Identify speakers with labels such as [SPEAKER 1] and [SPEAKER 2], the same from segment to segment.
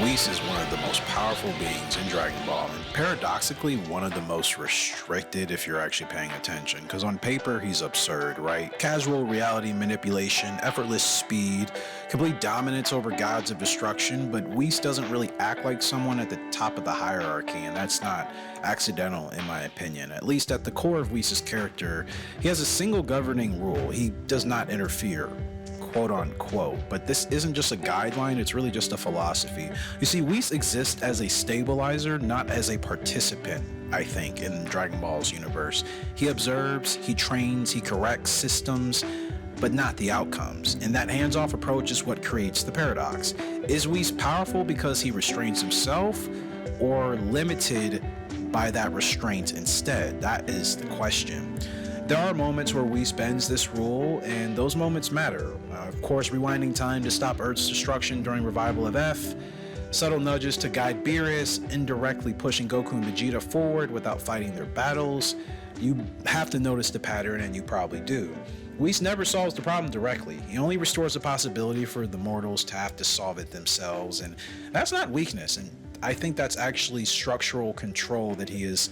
[SPEAKER 1] Whis is one of the most powerful beings in Dragon Ball, and paradoxically, one of the most restricted if you're actually paying attention. Because on paper, he's absurd, right? Casual reality manipulation, effortless speed, complete dominance over gods of destruction, but Whis doesn't really act like someone at the top of the hierarchy, and that's not accidental in my opinion. At least at the core of Whis' character, he has a single governing rule: he does not interfere, quote unquote. But this isn't just a guideline, it's really just a philosophy. You see, Whis exists as a stabilizer, not as a participant, I think, in Dragon Ball's universe. He observes, he trains, he corrects systems, but not the outcomes. And that hands-off approach is what creates the paradox. Is Whis powerful because he restrains himself, or limited by that restraint instead? That is the question. There are moments where Whis bends this rule, and those moments matter. Of course, rewinding time to stop Earth's destruction during Revival of F, subtle nudges to guide Beerus, indirectly pushing Goku and Vegeta forward without fighting their battles. You have to notice the pattern, and you probably do. Whis never solves the problem directly. He only restores the possibility for the mortals to have to solve it themselves, and that's not weakness, and I think that's actually structural control that he is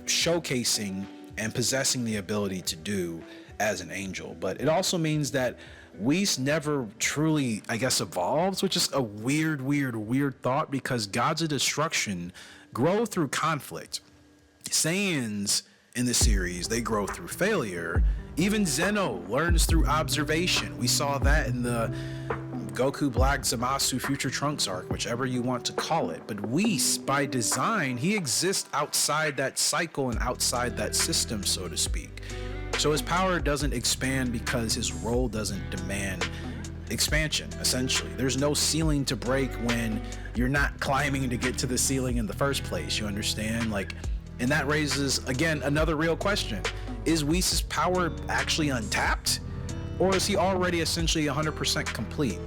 [SPEAKER 1] showcasing and possessing the ability to do as an angel. But it also means that Whis never truly, I guess, evolves, which is a weird thought, because gods of destruction grow through conflict. Saiyans in the series, they grow through failure. Even Zeno learns through observation. We saw that in the Goku Black Zamasu Future Trunks arc, whichever you want to call it. But Whis, by design, he exists outside that cycle and outside that system, so to speak. So his power doesn't expand because his role doesn't demand expansion, essentially. There's no ceiling to break when you're not climbing to get to the ceiling in the first place, you understand? And that raises, again, another real question. Is Whis' power actually untapped? Or is he already essentially 100% complete?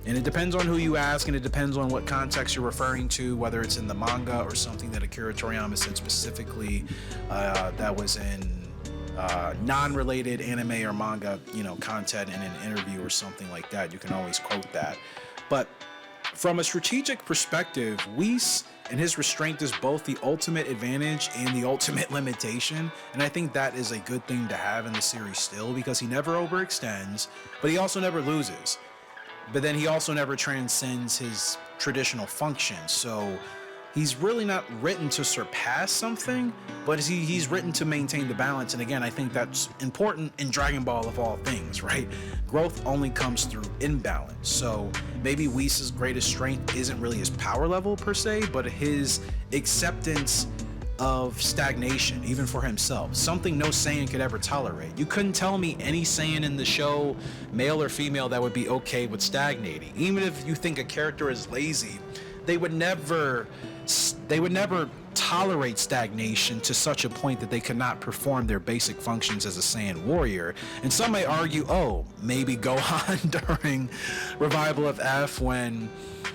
[SPEAKER 1] And it depends on who you ask, and it depends on what context you're referring to, whether it's in the manga or something that Akira Toriyama said specifically that was in non-related anime or manga, content in an interview or something like that. You can always quote that. But from a strategic perspective, Whis and his restraint is both the ultimate advantage and the ultimate limitation, and I think that is a good thing to have in the series still, because he never overextends, but he also never loses. But then he also never transcends his traditional function, so he's really not written to surpass something, but he's written to maintain the balance. And again, I think that's important in Dragon Ball of all things, right? Growth only comes through imbalance. So maybe Whis' greatest strength isn't really his power level per se, but his acceptance of stagnation, even for himself. Something no Saiyan could ever tolerate. You couldn't tell me any Saiyan in the show, male or female, that would be okay with stagnating. Even if you think a character is lazy, they would never tolerate stagnation to such a point that they could not perform their basic functions as a Saiyan warrior. And some may argue, maybe Gohan during Revival of F, when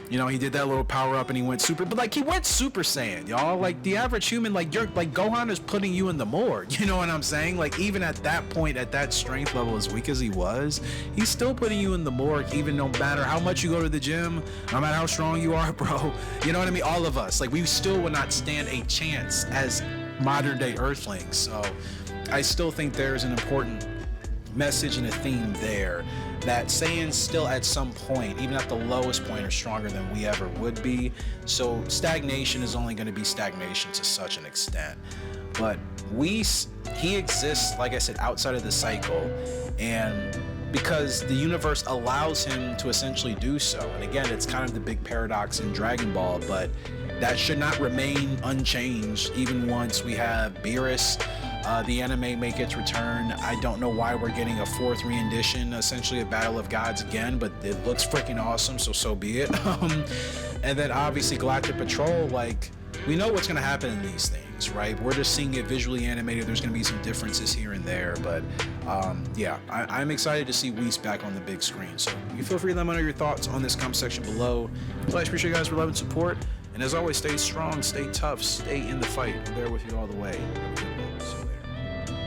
[SPEAKER 1] he did that little power up and he went super, but he went Super Saiyan, y'all. The average human, Gohan is putting you in the morgue, you know what I'm saying? Even at that point, at that strength level, as weak as he was, he's still putting you in the morgue, even no matter how much you go to the gym, no matter how strong you are, bro. You know what I mean? All of us, we still would not stand a chance as modern day Earthlings. So I still think there's an important message and a theme there, that Saiyans still at some point, even at the lowest point, are stronger than we ever would be. So stagnation is only going to be stagnation to such an extent. But Whis, he exists, like I said, outside of the cycle, and because the universe allows him to essentially do so. And again, it's kind of the big paradox in Dragon Ball, but that should not remain unchanged even once we have Beerus. The anime make its return. I don't know why we're getting a fourth rendition, essentially a Battle of Gods again, but it looks freaking awesome, so be it. And then obviously Galactic Patrol, we know what's gonna happen in these things, right? We're just seeing it visually animated. There's gonna be some differences here and there, but yeah, I'm excited to see Whis back on the big screen. So you feel free to let me know your thoughts on this comment section below. But I appreciate you guys for love and support. And as always, stay strong, stay tough, stay in the fight. I'm there with you all the way.